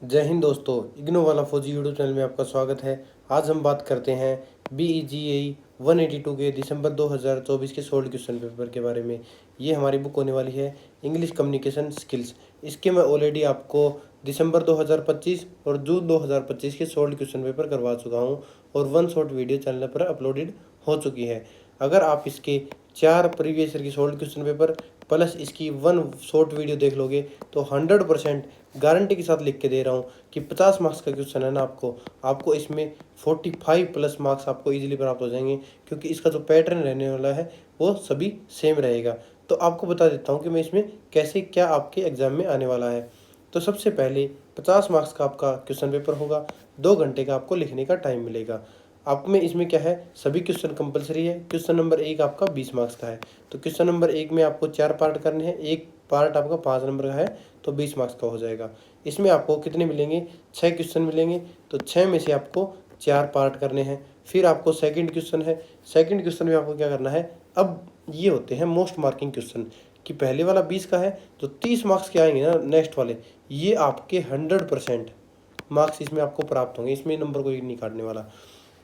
जय हिंद दोस्तों, इग्नो वाला फौजी यूट्यूब चैनल में आपका स्वागत है। आज हम बात करते हैं BEGI 182 के दिसंबर 2024 के सोल्ड क्वेश्चन पेपर के बारे में। ये हमारी बुक होने वाली है इंग्लिश कम्युनिकेशन स्किल्स। इसके मैं ऑलरेडी आपको दिसंबर 2025 और जून 2025 के सोल्ड क्वेश्चन पेपर करवा चुका हूँ और वन शॉट वीडियो चैनल पर अपलोडेड हो चुकी है। अगर आप इसके 4 प्रीवियस ईयर की सोल्ड क्वेश्चन पेपर प्लस इसकी वन शॉर्ट वीडियो देख लोगे तो 100% गारंटी के साथ लिख के दे रहा हूँ कि 50 मार्क्स का क्वेश्चन है ना, आपको इसमें 45 प्लस मार्क्स आपको इजीली प्राप्त हो जाएंगे, क्योंकि इसका जो पैटर्न रहने वाला है वो सभी सेम रहेगा। तो आपको बता देता हूँ कि मैं इसमें कैसे क्या आपके एग्जाम में आने वाला है। तो सबसे पहले 50 मार्क्स का आपका क्वेश्चन पेपर होगा, 2 घंटे का आपको लिखने का टाइम मिलेगा। आप में इसमें क्या है, सभी क्वेश्चन कंपलसरी है। क्वेश्चन नंबर 1 आपका 20 मार्क्स का है, तो क्वेश्चन नंबर 1 में आपको 4 पार्ट करने हैं, एक पार्ट आपका 5 नंबर का है, तो 20 मार्क्स का हो जाएगा। इसमें आपको कितने मिलेंगे, 6 क्वेश्चन मिलेंगे, तो 6 में से आपको 4 पार्ट करने हैं। फिर आपको सेकंड क्वेश्चन है, सेकंड क्वेश्चन में आपको क्या करना है, अब ये होते हैं मोस्ट मार्किंग क्वेश्चन कि पहले वाला 20 का है, तो 30 मार्क्स के आएंगे ना नेक्स्ट वाले, ये आपके 100% मार्क्स इसमें आपको प्राप्त होंगे। इसमें नंबर कोई नहीं काटने वाला।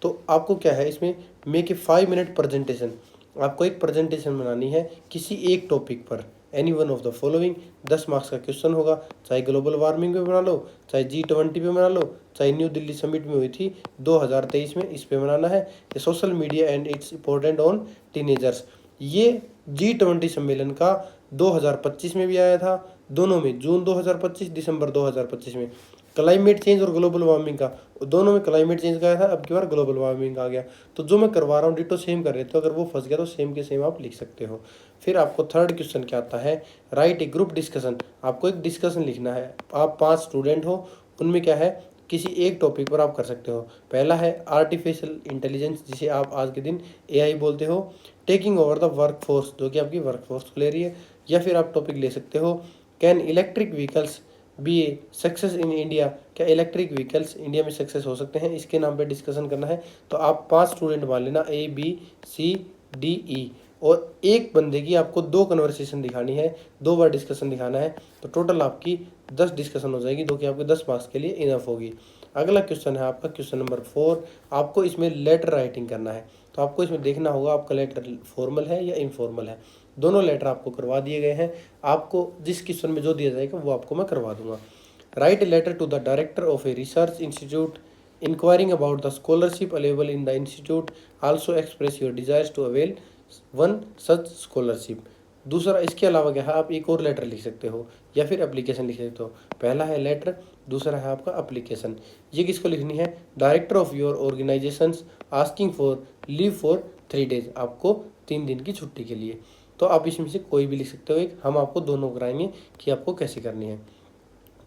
तो आपको क्या है, इसमें मेक ए 5 मिनट प्रेजेंटेशन, आपको एक प्रेजेंटेशन बनानी है किसी एक टॉपिक पर, any one of the following. 10 marks का क्वेश्चन होगा, चाहे ग्लोबल वार्मिंग पे बना लो, चाहे G20 पे बना लो, चाहे न्यू दिल्ली समिट में हुई थी 2023 में, इस पे बनाना है, या social media and it's important on teenagers. ये G20 सम्मेलन का 2025 में भी आया था, दोनों में, जून 2025 दिसंबर 2025 में। क्लाइमेट चेंज और ग्लोबल वार्मिंग का, दोनों में क्लाइमेट चेंज का आया था, अब की बार ग्लोबल वार्मिंग आ गया। तो जो मैं करवा रहा हूँ डिटो सेम कर रहे थे, तो अगर वो फंस गया तो सेम के सेम आप लिख सकते हो। फिर आपको थर्ड क्वेश्चन क्या आता है, राइट ए ग्रुप डिस्कशन, आपको एक डिस्कशन लिखना है। आप 5 स्टूडेंट हो, उनमें क्या है, किसी एक टॉपिक पर आप कर सकते हो। पहला है आर्टिफिशियल इंटेलिजेंस, जिसे आप आज के दिन AI बोलते हो, taking over the work force, जो कि आपकी वर्क फोर्स को ले रही है। या फिर आप टॉपिक ले सकते हो, can electric vehicles be a success in India, क्या इलेक्ट्रिक व्हीकल्स इंडिया में सक्सेस हो सकते हैं, इसके नाम पे डिस्कशन करना है। तो आप 5 स्टूडेंट मान लेना, ABCDE, और एक बंदे की आपको 2 कन्वर्सेशन दिखानी है, 2 बार डिस्कशन दिखाना है, तो टोटल आपकी 10 डिस्कशन हो जाएगी, जो कि आपके 10 मार्क्स के लिए इनफ होगी। अगला क्वेश्चन है आपका क्वेश्चन नंबर 4, आपको इसमें लेटर राइटिंग करना है। तो आपको इसमें देखना होगा आपका लेटर फॉर्मल है या इनफॉर्मल है। दोनों लेटर आपको करवा दिए गए हैं, आपको जिस क्वेश्चन में जो दिया जाएगा वो आपको मैं करवा दूंगा। Write a letter to the director of a research institute inquiring about the scholarship available in the institute, also express your desires to avail one such scholarship. दूसरा, इसके अलावा क्या है, आप एक और लेटर लिख सकते हो या फिर एप्लीकेशन लिख सकते हो। पहला है लेटर, दूसरा है आपका एप्लीकेशन। ये किसको लिखनी है, director of your organisations asking for leave for 3 days, आपको 3 दिन की छुट्टी के लिए। तो आप इसमें से कोई भी लिख सकते हो एक, हम आपको दोनों कराएंगे कि आपको कैसे करनी है।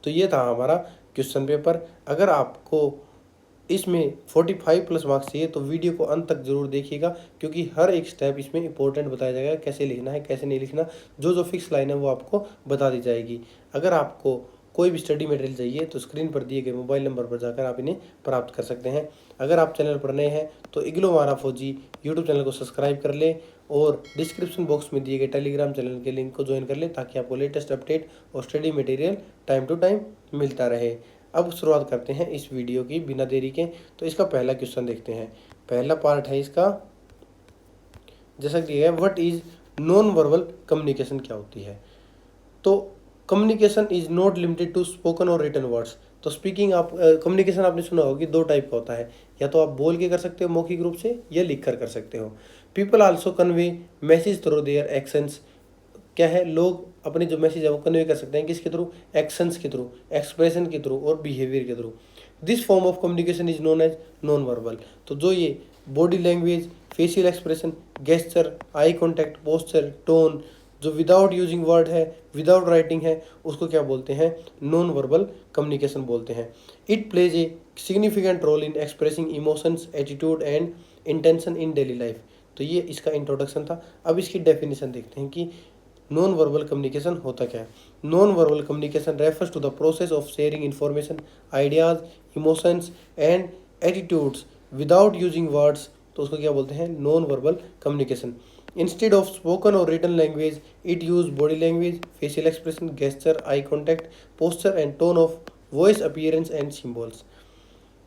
तो ये था हमारा क्वेश्चन पेपर। अगर आपको इसमें 45 प्लस मार्क्स चाहिए तो वीडियो को अंत तक जरूर देखिएगा, क्योंकि हर एक स्टेप इसमें इंपॉर्टेंट बताया जाएगा, कैसे लिखना है कैसे नहीं लिखना, जो जो फिक्स लाइन है वो आपको बता दी जाएगी। अगर आपको कोई भी स्टडी मटेरियल चाहिए तो स्क्रीन पर दिए गए मोबाइल नंबर पर जाकर आप इन्हें प्राप्त कर सकते हैं। अगर आप चैनल पर नए हैं तो इग्नो वाला फौजी यूट्यूब चैनल को सब्सक्राइब कर लें और डिस्क्रिप्शन बॉक्स में दिए गए टेलीग्राम चैनल के लिंक को ज्वाइन कर लें, ताकि आपको लेटेस्ट अपडेट और study material time to time मिलता रहे। अब शुरुआत करते हैं इस वीडियो की बिना देरी के। तो इसका पहला क्वेश्चन देखते हैं। पहला पार्ट है इसका, जैसा कि है, what is non verbal communication, क्या होती है। तो communication is not limited to spoken और रिटन वर्ड्स। तो स्पीकिंग आप कम्युनिकेशन आपने सुना होगा कि 2 टाइप का होता है, या तो आप बोल के कर सकते हो मौखिक रूप से, या लिख कर सकते हो। People also convey message through their actions, क्या है, लोग अपने जो मैसेज है वो कन्वे कर सकते हैं किसके थ्रू, एक्शंस के थ्रू, एक्सप्रेशन के थ्रू और बिहेवियर के through. This form of communication is known as non verbal. तो जो ये body language, facial expression, gesture, eye contact, posture, tone, जो विदाउट यूजिंग वर्ड है, विदाउट राइटिंग है, उसको क्या बोलते हैं, नॉन वर्बल कम्युनिकेशन बोलते हैं। It plays a significant role in expressing emotions, attitude and intention in daily life. तो ये इसका इंट्रोडक्शन था। अब इसकी डेफिनेशन देखते हैं कि नॉन वर्बल कम्युनिकेशन होता क्या है। Non verbal communication refers to the process of sharing information, ideas, emotions and attitudes without using words. तो उसको क्या बोलते हैं, non verbal communication. Instead of spoken और written language, it use body language, facial expression, gesture, eye contact, posture and tone of voice appearance and symbols.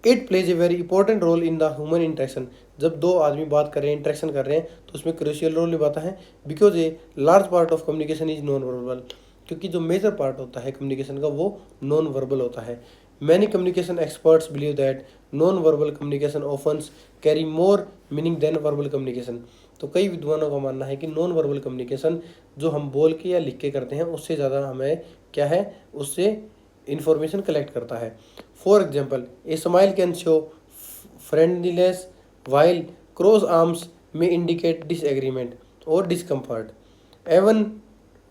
It plays a very important role in the human interaction. जब दो आदमी बात कर रहे हैं, interaction कर रहे हैं, तो उसमें क्रूशियल रोल निभाता है। Because a large part of communication is non verbal, क्योंकि जो मेजर पार्ट होता है कम्युनिकेशन का वो नॉन वर्बल होता है। Many communication experts believe that non verbal communication ऑफन्स carry more meaning than verbal communication. तो कई विद्वानों का मानना है कि नॉन वर्बल कम्युनिकेशन जो हम बोल के या लिख के करते हैं उससे ज़्यादा हमें क्या है, उससे इंफॉर्मेशन कलेक्ट करता है। For example, a smile can show friendliness while cross arms may indicate disagreement और discomfort. Even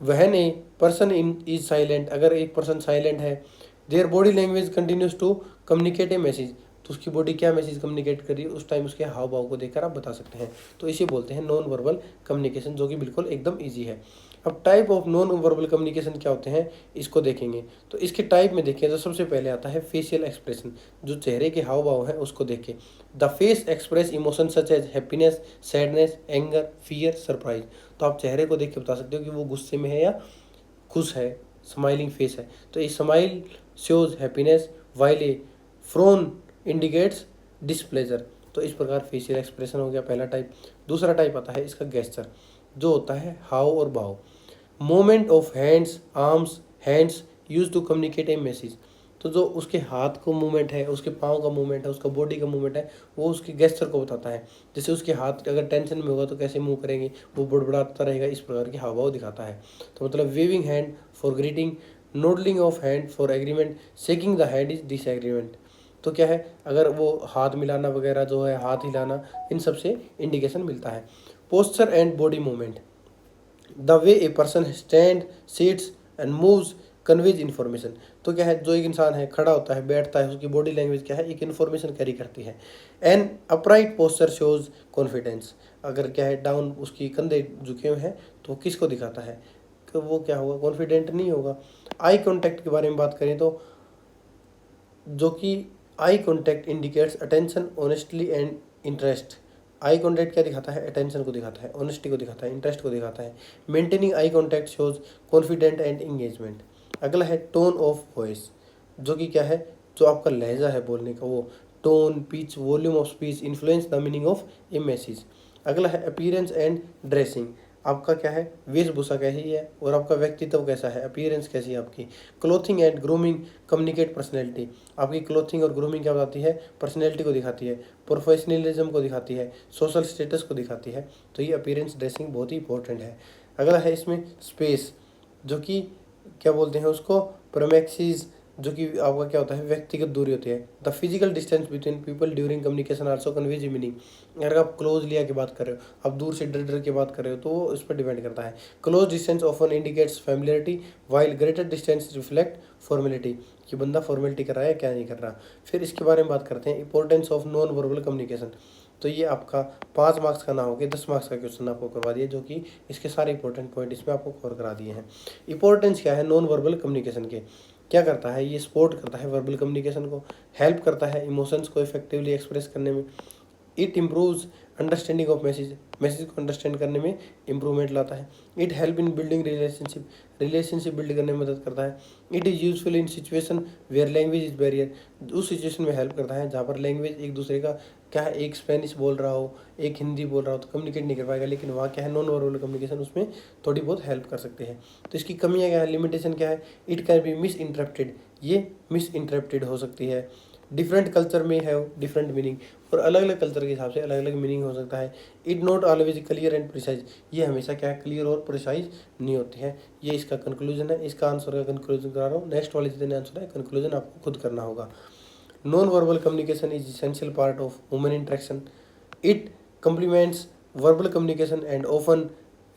when a person in is silent, अगर एक पर्सन साइलेंट है, their body language continues to communicate a message, तो उसकी body क्या message communicate कर रही है उस टाइम उसके हाव भाव को देखकर आप बता सकते हैं। तो इसे बोलते हैं नॉन वर्बल कम्युनिकेशन, जो कि बिल्कुल एकदम ईजी है। अब type of non verbal communication क्या होते हैं इसको देखेंगे। तो इसके टाइप में देखें तो सबसे पहले आता है फेशियल एक्सप्रेशन, जो चेहरे के हाव भाव हैं उसको देख के। The face express emotion such as happiness, sadness, anger, fear, surprise. तो आप चेहरे को देख के बता सकते हो कि वो गुस्से में है या खुश है, स्माइलिंग फेस है। तो ये smile shows happiness while a prone indicates displeasure. तो इस प्रकार फेशियल एक्सप्रेशन हो गया पहला टाइप। दूसरा टाइप आता है इसका गेस्चर, जो होता है हाव और भाव। Moment of hands, arms, hands use to communicate a message. तो जो उसके हाथ को मूवमेंट है, उसके पाँव का मूवमेंट है, उसका बॉडी का मूवमेंट है, वो उसके गेस्चर को बताता है। जैसे उसके हाथ अगर टेंशन में होगा तो कैसे मूव करेंगे, वो बड़बड़ाता रहेगा, इस प्रकार के हाव भाव दिखाता है। तो मतलब waving hand for greeting, nodding of hand for agreement, shaking the hand is disagreement. तो क्या है, अगर वो हाथ मिलाना वगैरह जो है, हाथ हिलाना, इन सब से इंडिकेशन मिलता है। Posture and body movement, the way a person stand, seats and moves conveys information. तो क्या है, जो एक इंसान है खड़ा होता है, बैठता है, उसकी बॉडी लैंग्वेज क्या है, एक इन्फॉर्मेशन कैरी करती है। An upright posture shows confidence, अगर क्या है डाउन उसकी कंधे झुके हुए हैं तो किसको दिखाता है कि वो क्या होगा, कॉन्फिडेंट नहीं होगा। आई कॉन्टैक्ट के बारे में बात करें तो जो कि eye contact indicates attention, honestly and interest. Eye contact क्या दिखाता है, अटेंशन को दिखाता है, ऑनेस्टी को दिखाता है, इंटरेस्ट को दिखाता है। Maintaining eye contact shows confident and engagement. अगला है टोन ऑफ वॉइस, जो कि क्या है, जो आपका लहजा है बोलने का, वो tone, pitch, volume of speech influence the meaning of A message. अगला है अपीयरेंस एंड ड्रेसिंग, आपका क्या है, वेशभूषा कैसी है और आपका व्यक्तित्व कैसा है, अपीयरेंस कैसी है आपकी। Clothing and grooming communicate personality, आपकी क्लोथिंग और ग्रूमिंग क्या बताती है, पर्सनैलिटी को दिखाती है, प्रोफेशनलिज्म को दिखाती है, सोशल स्टेटस को दिखाती है। तो ये अपीयरेंस ड्रेसिंग बहुत ही इंपॉर्टेंट है। अगला है इसमें स्पेस, जो कि क्या बोलते हैं उसको, प्रोमैक्सिस, जो कि आपका क्या होता है, व्यक्तिगत दूरी होती है। The physical distance between people during communication also conveys meaning. अगर आप क्लोज लिया की बात कर रहे हो, आप दूर से डर डर के बात कर रहे हो, तो वो इस पर डिपेंड करता है। Close distance often indicates familiarity while greater distance reflect formality, कि बंदा फॉर्मेलिटी कर रहा है क्या नहीं कर रहा। फिर इसके बारे में बात करते हैं importance of non verbal communication. तो ये आपका 5 मार्क्स का ना हो के 10 मार्क्स का क्वेश्चन आपको करवा दिया, जो कि इसके सारे इंपॉर्टेंट पॉइंट इसमें आपको कवर करा दिए हैं। इंपॉर्टेंस क्या है नॉन वर्बल कम्युनिकेशन के, क्या करता है, ये सपोर्ट करता है वर्बल कम्युनिकेशन को, हेल्प करता है इमोशंस को इफेक्टिवली एक्सप्रेस करने में। It improves understanding of message, message को अंडरस्टैंड करने में इंप्रूवमेंट लाता है। It help in building relationship, relationship build करने में मदद करता है। It is useful in situation where language is barrier, उस सिचुएशन में हेल्प करता है जहाँ पर लैंग्वेज एक दूसरे का क्या है, एक स्पेनिश बोल रहा हो, एक हिंदी बोल रहा हो, तो कम्युनिकेट नहीं कर पाएगा, लेकिन वहाँ क्या है नॉन वर्बल कम्युनिकेशन उसमें थोड़ी बहुत हेल्प कर सकते हैं। तो इसकी कमियाँ क्या है, लिमिटेशन क्या है, it can B miss interrupted, ये मिस इंटरप्टेड हो सकती है। डिफरेंट कल्चर में है डिफरेंट मीनिंग, और अलग अलग कल्चर के हिसाब से अलग अलग मीनिंग हो सकता है। It not always clear and precise, ये हमेशा क्या है, क्लियर और प्रिसाइज नहीं होती है। ये इसका कंक्लूजन है, इसका आंसर का कंक्लूजन करा रहा हूँ। नेक्स्ट वाले जितने आंसर है कंक्लूजन आपको खुद करना होगा। Non verbal communication is essential part of human interaction. It complements verbal communication and often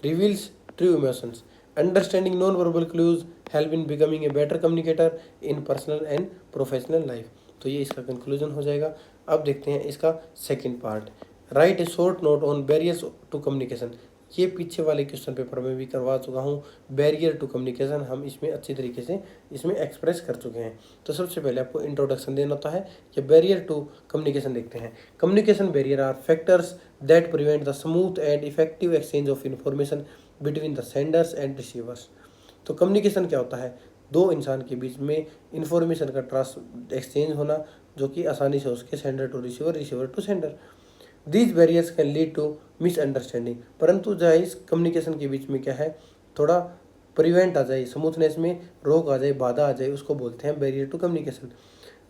reveals true emotions. Understanding non-verbal clues help in becoming a better communicator in personal and professional life. तो ये इसका conclusion हो जाएगा। अब देखते हैं इसका second part, right a short note on barriers to communication. ये पीछे वाले क्वेश्चन पेपर में भी करवा चुका हूँ। बैरियर टू कम्युनिकेशन हम इसमें अच्छी तरीके से इसमें एक्सप्रेस कर चुके हैं। तो सबसे पहले आपको इंट्रोडक्शन देना होता है कि बैरियर टू कम्युनिकेशन देखते हैं। Communication barrier are factors that prevent the smooth and effective exchange of information between the senders and receivers. तो कम्युनिकेशन क्या होता है, दो इंसान के बीच में इंफॉर्मेशन का एक्सचेंज होना, जो कि आसानी से हो सके sender to receiver, receiver to sender. These barriers can lead to misunderstanding, परंतु जो है इस कम्युनिकेशन के बीच में क्या है, थोड़ा प्रिवेंट आ जाए, स्मूथनेस में रोक आ जाए, बाधा आ जाए, उसको बोलते हैं बैरियर टू कम्युनिकेशन।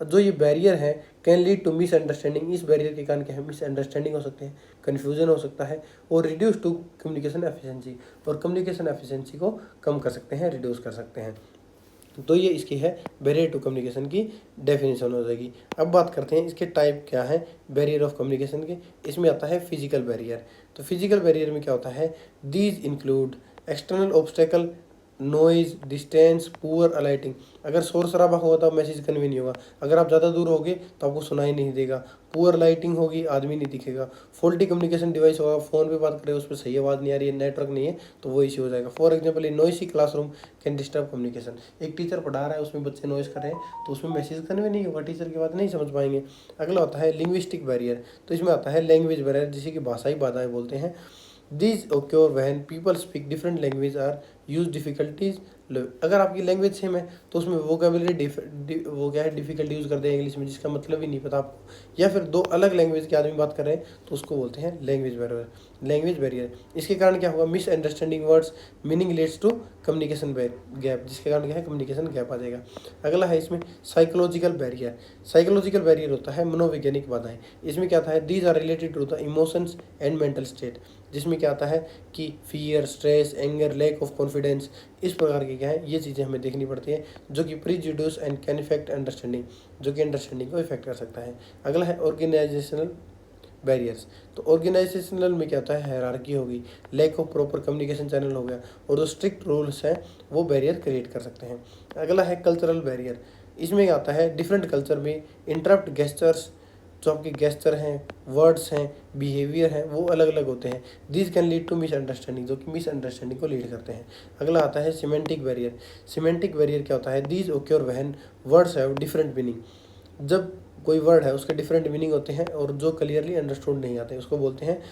जो ये बैरियर है कैन लीड टू मिसअंडरस्टैंडिंग, इस बैरियर के कारण क्या है, मिसअंडरस्टैंडिंग हो सकते हैं, कन्फ्यूजन हो सकता है, और रिड्यूस टू कम्युनिकेशन एफिशिएंसी, और कम्युनिकेशन एफिशिएंसी को कम कर सकते हैं, रिड्यूस कर सकते हैं। तो ये इसकी है बैरियर टू कम्युनिकेशन की डेफिनेशन हो जाएगी। अब बात करते हैं इसके टाइप क्या है बैरियर ऑफ कम्युनिकेशन के। इसमें आता है फिजिकल बैरियर। तो फिजिकल बैरियर में क्या होता है, these include external obstacle, noise, distance, poor alighting. अगर शोर शराबा होगा तो मैसेज कन्वे नहीं होगा, अगर आप ज़्यादा दूर होगे तो आपको सुनाई नहीं देगा, पुअर लाइटिंग होगी, आदमी नहीं दिखेगा, फॉल्टी कम्युनिकेशन डिवाइस होगा, फ़ोन पे बात करें उस पर सही आवाज़ नहीं आ रही है, नेटवर्क नहीं है, तो वो इश्यू हो जाएगा। For example, noisy classroom can disturb communication. एक टीचर पढ़ा रहा है, उसमें बच्चे नॉइस कर रहे हैं, तो उसमें मैसेज कन्वे नहीं होगा, टीचर की बात नहीं समझ पाएंगे। अगला होता है लिंग्विस्टिक बैरियर। तो इसमें आता है लैंग्वेज बैरियर, जिसे कि भाषाई बाधाएं बोलते हैं। These occur when people speak different language or use difficulties। अगर आपकी लैंग्वेज सेम है तो उसमें वोकेबलरी वो क्या है, डिफिकल्ट यूज़ करते हैं इंग्लिश में, जिसका मतलब ही नहीं पता आपको, या फिर दो अलग लैंग्वेज के आदमी बात कर रहे हैं तो उसको बोलते हैं लैंग्वेज बैरियर। लैंग्वेज बैरियर इसके कारण क्या होगा, misunderstanding words, meaning leads to communication gap, जिसके कारण क्या है, कम्युनिकेशन गैप आ जाएगा। अगला है इसमें साइकोलॉजिकल बैरियर। साइकोलॉजिकल बैरियर होता है मनोवैज्ञानिक बाधाएं। इसमें क्या आता है, these are related to the emotions and mental state, जिसमें क्या आता है कि fear, stress, anger, lack of confidence, इस प्रकार की क्या है, ये चीज़ें हमें देखनी पड़ती है, जो कि prejudice and can effect understanding, जो कि अंडरस्टैंडिंग को इफेक्ट कर सकता है। अगला है ऑर्गेनाइजेशनल बैरियर्स। तो ऑर्गेनाइजेशनल में क्या होता है, हायरार्की होगी, lack of proper communication channel हो गया, और जो स्ट्रिक्ट रूल्स हैं वो बैरियर क्रिएट कर सकते हैं। अगला है कल्चरल बैरियर। इसमें क्या आता है, डिफरेंट कल्चर में इंटरप्ट गेस्चर्स, जो आपके गेस्चर हैं, वर्ड्स हैं, बिहेवियर हैं, वो अलग अलग होते हैं। This can lead to misunderstanding, जो कि मिसअंडरस्टैंडिंग को लीड करते हैं। अगला आता है सिमेंटिक बैरियर। सिमेंटिक बैरियर क्या होता है, these occur when words have different meaning. जब कोई वर्ड है उसके डिफरेंट मीनिंग होते हैं और जो क्लियरली अंडरस्टूड नहीं आते, उसको बोलते हैं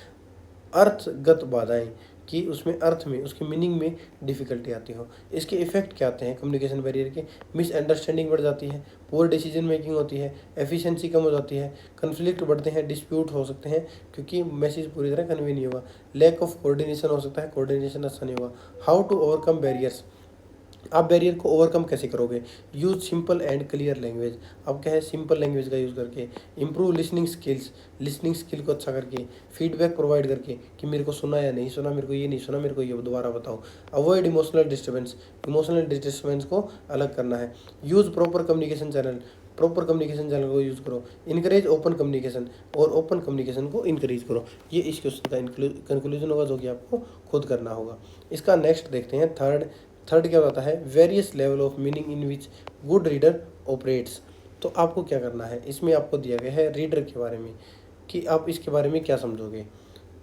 अर्थगत बाधाएं, कि उसमें अर्थ में, उसकी मीनिंग में डिफिकल्टी आती हो। इसके इफेक्ट क्या आते हैं कम्युनिकेशन बैरियर के, मिसअंडरस्टैंडिंग बढ़ जाती है, पुअर डिसीजन मेकिंग होती है, एफिशिएंसी कम हो जाती है, कन्फ्लिक्ट बढ़ते हैं, डिस्प्यूट हो सकते हैं क्योंकि मैसेज पूरी तरह कन्वे नहीं होगा, लैक ऑफ कोऑर्डिनेशन हो सकता है, कोऑर्डिनेशन अच्छा नहीं होगा। हाउ टू ओवरकम बैरियर्स, आप बैरियर को ओवरकम कैसे करोगे, use simple and clear language. अब क्या है, सिंपल लैंग्वेज का यूज़ करके, improve listening skills, listening skill को अच्छा करके, फीडबैक प्रोवाइड करके कि मेरे को सुना या नहीं सुना, मेरे को ये नहीं सुना, मेरे को ये दोबारा बताओ। Avoid emotional disturbance, emotional disturbance को अलग करना है। Use proper communication channel, proper communication channel को यूज़ करो। इनकरेज ओपन कम्युनिकेशन, और ओपन कम्युनिकेशन को इनकरेज करो। ये इस क्वेश्चन का कंक्लूजन होगा, जो कि आपको खुद करना होगा। इसका नेक्स्ट देखते हैं थर्ड क्या होता है, various level of meaning in which good reader operates. तो आपको क्या करना है, इसमें आपको दिया गया है रीडर के बारे में कि आप इसके बारे में क्या समझोगे।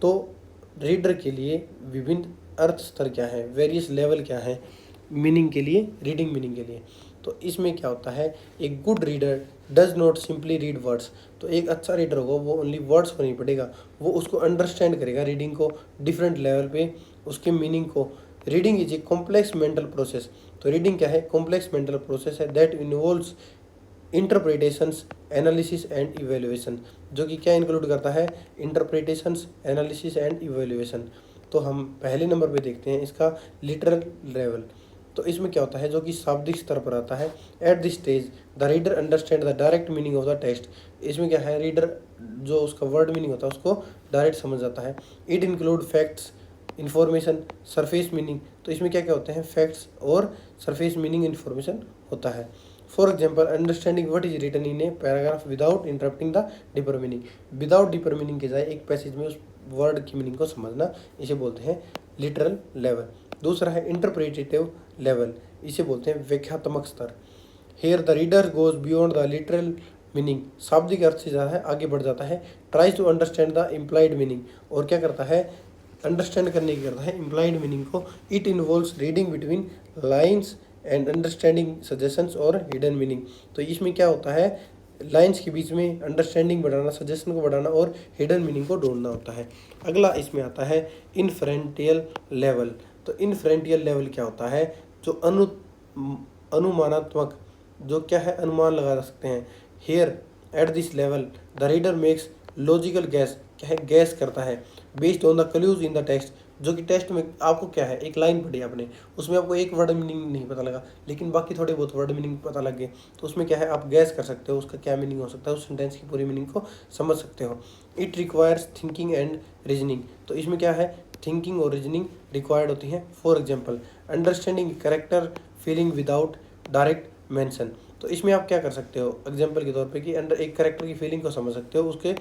तो रीडर के लिए विभिन्न अर्थ स्तर क्या है, वेरियस लेवल क्या है मीनिंग के लिए, रीडिंग मीनिंग के लिए। तो इसमें क्या होता है, एक good reader does not simply read words. तो एक अच्छा रीडर होगा वो ओनली वर्ड्स को नहीं पढ़ेगा, वो उसको अंडरस्टैंड करेगा, रीडिंग को डिफरेंट लेवल पे, उसके मीनिंग को। Reading is a complex mental process. तो रीडिंग क्या है, कॉम्प्लेक्स मेंटल प्रोसेस है that involves interpretations, analysis and evaluation, जो कि क्या इंक्लूड करता है, इंटरप्रिटेशंस, एनालिसिस एंड इवेल्युएशन। तो हम पहले नंबर पे देखते हैं इसका लिटरल लेवल। तो इसमें क्या होता है, जो कि शाब्दिक स्तर पर आता है। At this stage the reader understand the direct meaning of the text. इसमें क्या है, रीडर जो उसका वर्ड मीनिंग होता है उसको डायरेक्ट समझ जाता है। It include facts, information, surface meaning. तो इसमें क्या क्या होते हैं, फैक्ट्स और सरफेस मीनिंग इन्फॉर्मेशन होता है। For example, understanding what is written in a paragraph without interrupting the deeper meaning. Without deeper meaning के जाए एक पैसेज में उस वर्ड की मीनिंग को समझना, इसे बोलते हैं लिटरल लेवल। दूसरा है इंटरप्रेटिव लेवल, इसे बोलते हैं व्याख्यात्मक स्तर। Here the reader goes beyond the literal meaning, शाब्दिक अर्थ से ज़्यादा है, आगे बढ़ जाता है। Tries to understand the implied meaning, और क्या करता है, अंडरस्टैंड करने की करता है इम्प्लाइड मीनिंग को। It involves reading between lines and understanding suggestions और हिडन मीनिंग। तो इसमें क्या होता है, लाइन्स के बीच में अंडरस्टैंडिंग बढ़ाना, सजेशन को बढ़ाना और हिडन मीनिंग को ढूंढना होता है। अगला इसमें आता है इनफरेंटियल लेवल। तो इनफरेंटियल लेवल क्या होता है, जो अनुमानात्मक, जो क्या है अनुमान लगा सकते हैं। Here at this level the reader makes logical guess, क्या है गैस करता है, based on the clues in the text, जो कि टेस्ट में आपको क्या है एक लाइन पढ़ी आपने, उसमें आपको एक वर्ड मीनिंग नहीं पता लगा, लेकिन बाकी थोड़े बहुत वर्ड मीनिंग पता लग गए, तो उसमें क्या है आप गैस कर सकते हो उसका क्या मीनिंग हो सकता है, उस सेंटेंस की पूरी मीनिंग को समझ सकते हो। It requires thinking and reasoning, तो इसमें क्या है थिंकिंग और रीजनिंग रिक्वायर्ड होती है। For example understanding character feeling without direct mention, तो इसमें आप क्या कर सकते हो एग्जाम्पल के तौर पे कि अंडर एक कैरेक्टर की फीलिंग को समझ सकते हो उसके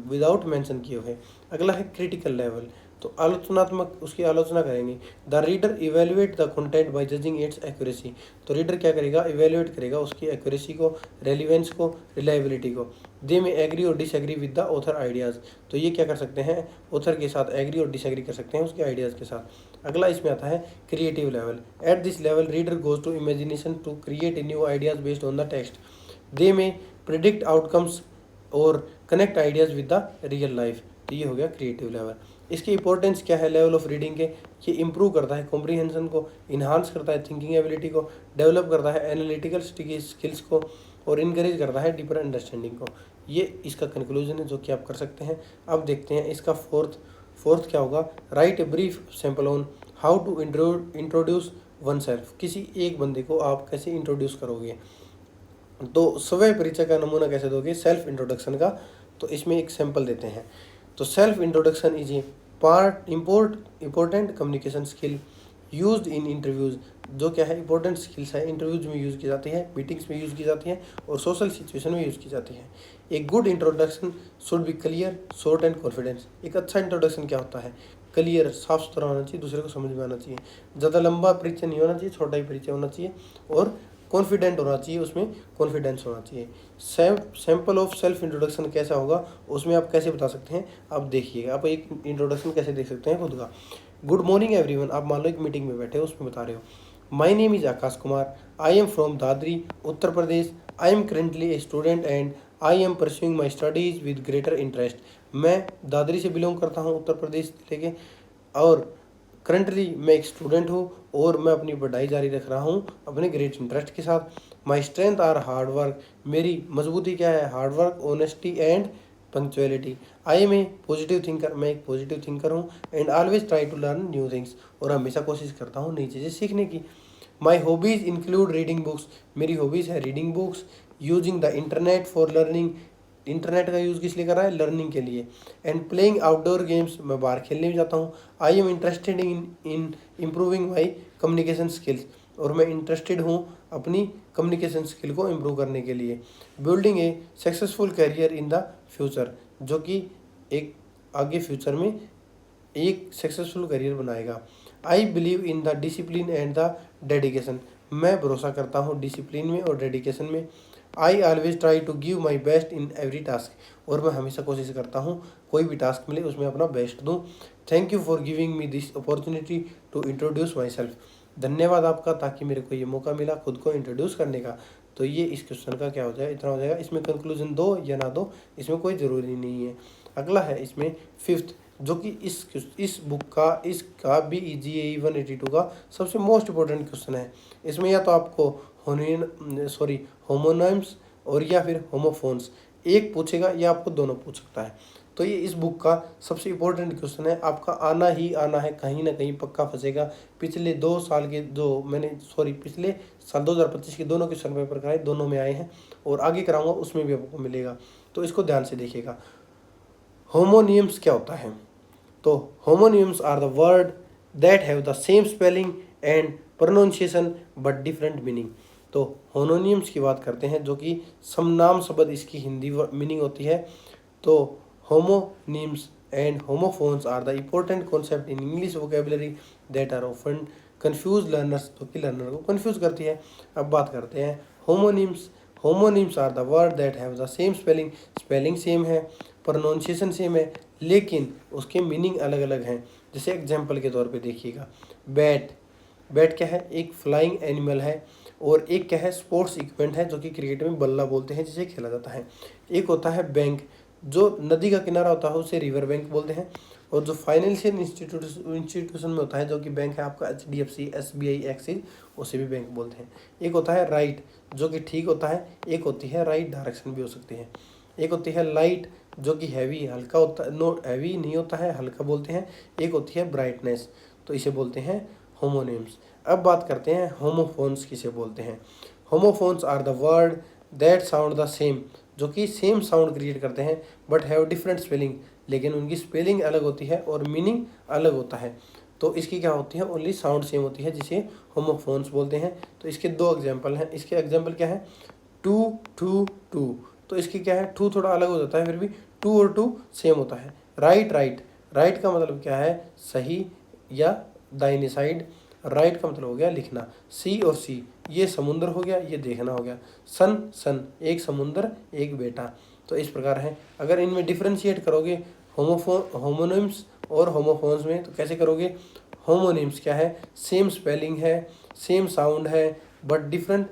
विदाउट मेंशन किए हुए। अगला है क्रिटिकल लेवल, तो आलोचनात्मक उसकी आलोचना करेंगे। The reader evaluate the content bye judging it's accuracy, तो रीडर क्या करेगा इवेल्युएट करेगा उसकी एक्यूरेसी को, रेलिवेंस को, रिलायबिलिटी को। दे में एग्री और disagree with the author ideas, तो ये क्या कर सकते हैं ऑथर के साथ एग्री और डिसएग्री कर सकते हैं उसके आइडियाज़ के साथ। अगला इसमें आता है creative level. At this level reader goes to imagination to create new ideas based on the text. They may predict outcomes और connect ideas with the real life, तो ये हो गया क्रिएटिव लेवल। इसकी इंपॉर्टेंस क्या है लेवल ऑफ रीडिंग के, ये इंप्रूव करता है कॉम्प्रीहेंशन को, इन्हांस करता है थिंकिंग एबिलिटी को, डेवलप करता है एनालिटिकल स्किल्स को और इनकरेज करता है डीपर अंडरस्टैंडिंग को। ये इसका कंक्लूजन है जो कि आप कर सकते हैं। अब देखते हैं इसका फोर्थ क्या होगा। Write a brief sample on how to introduce oneself, किसी एक बंदे को आप कैसे इंट्रोड्यूस करोगे, तो स्वयं परिचय का नमूना कैसे दोगे सेल्फ इंट्रोडक्शन का। तो इसमें एक सैंपल देते हैं। तो self introduction is a part important communication skill used in interviews, जो क्या है इंपॉर्टेंट स्किल्स है, इंटरव्यूज में यूज़ की जाती है, मीटिंग्स में यूज़ की जाती है और सोशल सिचुएशन में यूज़ की जाती है। एक good introduction should be clear short and confidence, एक अच्छा इंट्रोडक्शन क्या होता है क्लियर साफ सुथरा होना चाहिए, दूसरे को समझ में आना चाहिए, ज़्यादा लंबा परिचय नहीं होना चाहिए, छोटा ही परिचय होना चाहिए और कॉन्फिडेंट होना चाहिए, उसमें कॉन्फिडेंस होना चाहिए। सैंपल ऑफ सेल्फ इंट्रोडक्शन कैसा होगा उसमें आप कैसे बता सकते हैं, आप देखिएगा आप एक इंट्रोडक्शन कैसे देख सकते हैं खुद का। गुड मॉर्निंग एवरीवन, आप मान लो एक मीटिंग में बैठे हो उसमें बता रहे हो my name is Akash Kumar, I am from Dadri Uttar Pradesh, I am currently a student and I am pursuing my studies with greater interest, मैं दादरी से बिलोंग करता हूँ उत्तर प्रदेश लेके और करंटली मैं एक स्टूडेंट हूँ और मैं अपनी पढ़ाई जारी रख रहा हूँ अपने ग्रेट इंटरेस्ट के साथ। My strength are hard work, मेरी मजबूती क्या है hard work, honesty and punctuality. I am a positive thinker, मैं एक पॉजिटिव थिंकर हूँ and always try to learn new things, और हमेशा कोशिश करता हूँ नई चीज़ें सीखने की। My hobbies include reading books, मेरी हॉबीज़ है reading books, using the internet for learning, internet का यूज़ किस लिए कर रहा है लर्निंग के लिए, एंड प्लेइंग आउटडोर गेम्स, मैं बाहर खेलने भी जाता हूँ। I am interested in improving my communication skills, और मैं इंटरेस्टेड हूँ अपनी कम्युनिकेशन स्किल को इम्प्रूव करने के लिए। Building A successful career in the future, जो कि एक आगे फ्यूचर में एक सक्सेसफुल करियर बनाएगा। I believe in the discipline and the dedication, मैं भरोसा करता हूँ डिसिप्लिन में और डेडिकेशन में। I always try to give my best in every task, और मैं हमेशा कोशिश करता हूँ कोई भी टास्क मिले उसमें अपना बेस्ट दूँ। Thank you for giving me this opportunity to introduce myself, धन्यवाद आपका ताकि मेरे को ये मौका मिला खुद को इंट्रोड्यूस करने का। तो ये इस क्वेश्चन का क्या हो जाएगा इतना हो जाएगा। इसमें कंक्लूजन दो या ना दो इसमें कोई ज़रूरी नहीं है। अगला है इसमें फिफ्थ, जो कि इस बुक का इसका भी GAE 182 का सबसे मोस्ट इम्पोर्टेंट क्वेश्चन है। इसमें या तो आपको होमोनिम्स और या फिर होमोफोन्स एक पूछेगा या आपको दोनों पूछ सकता है। तो ये इस बुक का सबसे इम्पोर्टेंट क्वेश्चन है, आपका आना ही आना है, कहीं ना कहीं पक्का फंसेगा। पिछले 2 साल के पिछले साल 2025 के दोनों क्वेश्चन पेपर कराए, दोनों में आए हैं और आगे कराऊंगा उसमें भी आपको मिलेगा, तो इसको ध्यान से देखिएगा। होमोनियम्स क्या होता है, तो homonyms are the word that have the same spelling and pronunciation but different meaning. तो होमोनियम्स की बात करते हैं जो कि समनाम शब्द इसकी हिंदी मीनिंग होती है। तो homonyms and homophones are the important concept in English vocabulary that are often confuse learners, जो कि लर्नर को कन्फ्यूज करती है। अब बात करते हैं homonyms. Homonyms are the word that have the same spelling, spelling same है, प्रोनाउंसिएशन सेम है, लेकिन उसके मीनिंग अलग अलग हैं। जैसे एग्जाम्पल के तौर पे देखिएगा, बैट, बैट क्या है एक फ्लाइंग एनिमल है, और एक क्या है स्पोर्ट्स इक्विपमेंट है जो कि क्रिकेट में बल्ला बोलते हैं जिसे खेला जाता है। एक होता है बैंक, जो नदी का किनारा होता है उसे रिवर बैंक बोलते हैं, और जो फाइनेंशियल इंस्टीट्यूशन में होता है, जो कि बैंक है आपका HDFC, SBI, एक्सिस, उसे भी बैंक बोलते हैं। एक होता है राइट, जो कि ठीक होता है। एक होती है राइट डायरेक्शन भी हो सकती है। एक होती है लाइट, जो कि हैवी, हल्का होता है, नो हैवी नहीं होता है, हल्का बोलते हैं। एक होती है ब्राइटनेस, तो इसे बोलते हैं होमोनिम्स। अब बात करते हैं होमोफोन्स किसे बोलते हैं। Homophones are the word that sound the same, जो कि सेम साउंड क्रिएट करते हैं बट हैव डिफरेंट स्पेलिंग, लेकिन उनकी स्पेलिंग अलग होती है और मीनिंग अलग होता है। तो इसकी क्या होती है, ओनली साउंड सेम होती है, जिसे होमोफोन्स बोलते हैं। तो इसके दो एग्जाम्पल हैं। इसके एग्जाम्पल क्या है, टू टू टू, तो इसकी क्या है, टू थोड़ा अलग हो जाता है, फिर भी टू और टू सेम होता है। राइट राइट, राइट का मतलब क्या है, सही या दाहिनी साइड। राइट का मतलब हो गया लिखना। सी और सी, ये समुद्र हो गया, ये देखना हो गया। सन सन, एक समुद्र एक बेटा। तो इस प्रकार है। अगर इनमें डिफ्रेंशिएट करोगे होमोनिम्स और होमोफोन्स में, तो कैसे करोगे। होमोनिम्स क्या है, सेम स्पेलिंग है, सेम साउंड है, बट डिफरेंट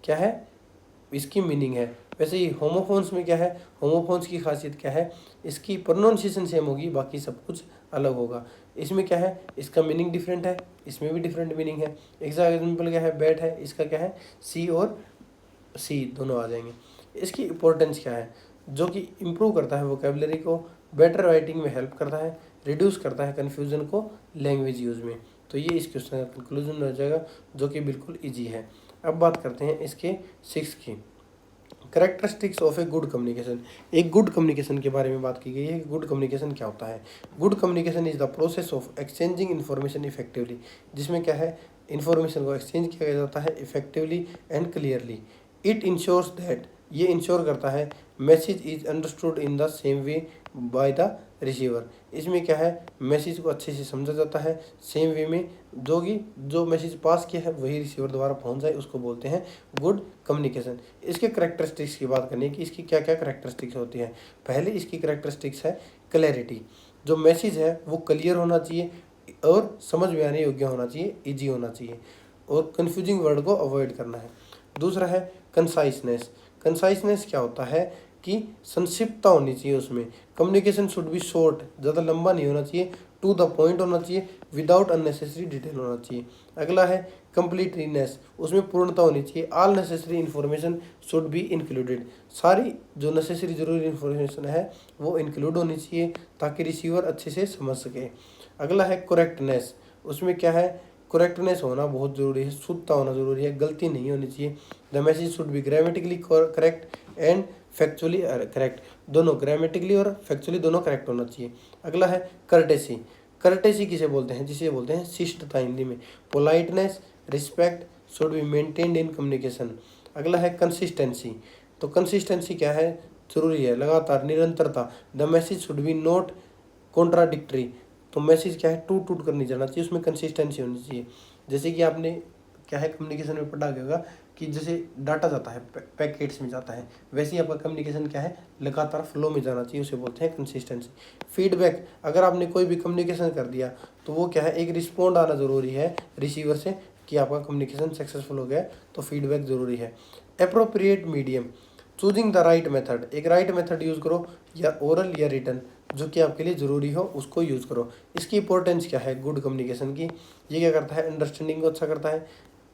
क्या है, इसकी मीनिंग है। वैसे ही होमोफोन्स में क्या है, होमोफोन्स की खासियत क्या है, इसकी प्रोनाउंसिएशन सेम होगी, बाकी सब कुछ अलग होगा। इसमें क्या है, इसका मीनिंग डिफरेंट है, इसमें भी डिफरेंट मीनिंग है। एग्जाम्पल क्या है, बैट है, इसका क्या है, सी और सी दोनों आ जाएंगे। इसकी इंपॉर्टेंस क्या है, जो कि इम्प्रूव करता है वोकेबलरी को, बेटर राइटिंग में हेल्प करता है, रिड्यूस करता है कन्फ्यूजन को लैंग्वेज यूज में। तो ये इस क्वेश्चन का कंक्लूजन हो जाएगा, जो कि बिल्कुल ईजी है। अब बात करते हैं इसके 6 की, characteristics of a good communication. एक गुड कम्युनिकेशन के बारे में बात की गई है कि गुड कम्युनिकेशन क्या होता है। Good communication is the process of exchanging information effectively, जिसमें क्या है, इन्फॉर्मेशन को एक्सचेंज किया जाता है effectively and clearly. It ensures that, ये इंश्योर करता है, message is understood in the same way by the receiver. इसमें क्या है, मैसेज को अच्छे से समझा जाता है सेम वे में, जो कि जो मैसेज पास किया है वही रिसीवर द्वारा पहुंच जाए, उसको बोलते हैं गुड कम्युनिकेशन। इसके करेक्टरिस्टिक्स की बात करनी है कि इसकी क्या क्या करेक्टरिस्टिक्स होती है। पहले इसकी करेक्टरिस्टिक्स है क्लैरिटी, जो मैसेज है वो क्लियर होना चाहिए और समझ में आने योग्य होना चाहिए, ईजी होना चाहिए, और कन्फ्यूजिंग वर्ड को अवॉइड करना है। दूसरा है कंसाइसनेस। कंसाइसनेस क्या होता है कि संक्षिप्तता होनी चाहिए उसमें। कम्युनिकेशन शुड बी शॉर्ट, ज़्यादा लंबा नहीं होना चाहिए, टू द पॉइंट होना चाहिए, विदाउट अननेसेसरी डिटेल होना चाहिए। अगला है कंप्लीटनेस, उसमें पूर्णता होनी चाहिए। All necessary information should be included, सारी जो नेसेसरी जरूरी इन्फॉर्मेशन है वो इंक्लूड होनी चाहिए, ताकि रिसीवर अच्छे से समझ सके। अगला है करेक्टनेस, उसमें क्या है, करेक्टनेस होना बहुत ज़रूरी है, शुद्धता होना ज़रूरी है, गलती नहीं होनी चाहिए। The message should be grammatically correct and factually correct, दोनों ग्रामेटिकली और फैक्चुअली दोनों करेक्ट होना चाहिए। अगला है कर्टेसी। कर्टेसी किसे बोलते हैं, जिसे बोलते हैं शिष्टता हिंदी में। Politeness, respect should be maintained in communication. अगला है कंसिस्टेंसी, तो कंसिस्टेंसी क्या है, जरूरी है, लगातार, निरंतरता। The message should be not contradictory, तो मैसेज क्या है, टूट टूट कर नहीं जाना चाहिए, उसमें कंसिस्टेंसी होनी चाहिए। जैसे कि आपने क्या है कम्युनिकेशन में पढ़ा होगा कि जैसे डाटा जाता है पैकेट्स में जाता है, वैसे ही आपका कम्युनिकेशन क्या है, लगातार फ्लो में जाना चाहिए, उसे बोलते हैं कंसिस्टेंसी। फीडबैक, अगर आपने कोई भी कम्युनिकेशन कर दिया तो वो क्या है, एक रिस्पॉन्ड आना ज़रूरी है रिसीवर से कि आपका कम्युनिकेशन सक्सेसफुल हो गया, तो फीडबैक ज़रूरी है। Appropriate medium, choosing the right method, एक राइट मेथड यूज़ करो, या ओरल या रिटर्न, जो कि आपके लिए ज़रूरी हो उसको यूज़ करो। इसकी इंपॉर्टेंस क्या है गुड कम्युनिकेशन की, ये क्या करता है, अंडरस्टैंडिंग को अच्छा करता है,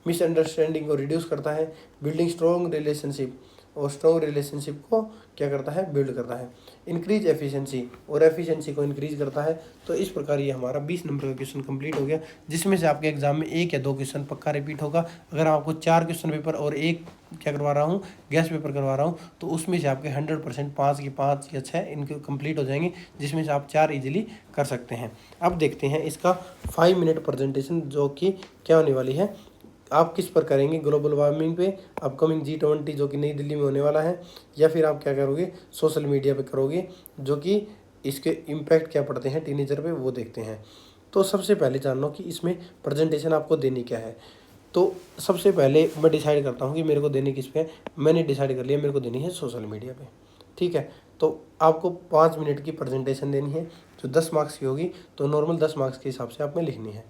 मिसअंडरस्टैंडिंग को रिड्यूस करता है, बिल्डिंग स्ट्रॉन्ग रिलेशनशिप, और स्ट्रॉन्ग रिलेशनशिप को क्या करता है, बिल्ड करता है। इंक्रीज एफिशिएंसी, और एफिशिएंसी को इंक्रीज करता है। तो इस प्रकार ये हमारा 20 नंबर का क्वेश्चन कंप्लीट हो गया, जिसमें से आपके एग्जाम में 1 या 2 क्वेश्चन पक्का रिपीट होगा। अगर आपको 4 क्वेश्चन पेपर और 1 क्या करवा रहा हूँ, गैस पेपर करवा रहा हूँ, तो उसमें से आपके 100% 5 की 5 या 6 इनके कंप्लीट हो जाएंगे, जिसमें से आप 4 इजीली कर सकते हैं। अब देखते हैं इसका 5 मिनट प्रेजेंटेशन, जो कि क्या होने वाली है, आप किस पर करेंगे, ग्लोबल वार्मिंग पे, अपकमिंग G20 जो कि नई दिल्ली में होने वाला है, या फिर आप क्या करोगे, सोशल मीडिया पे करोगे, जो कि इसके इम्पैक्ट क्या पड़ते हैं टीनेजर पे, वो देखते हैं। तो सबसे पहले जान लो कि इसमें प्रेजेंटेशन आपको देनी क्या है। तो सबसे पहले मैं डिसाइड करता हूँ कि मेरे को देनी किस पे है। मैंने डिसाइड कर लिया मेरे को देनी है सोशल मीडिया पे, ठीक है। तो आपको 5 मिनट की प्रेजेंटेशन देनी है, जो 10 मार्क्स की होगी, तो नॉर्मल 10 मार्क्स के हिसाब से आप में लिखनी है।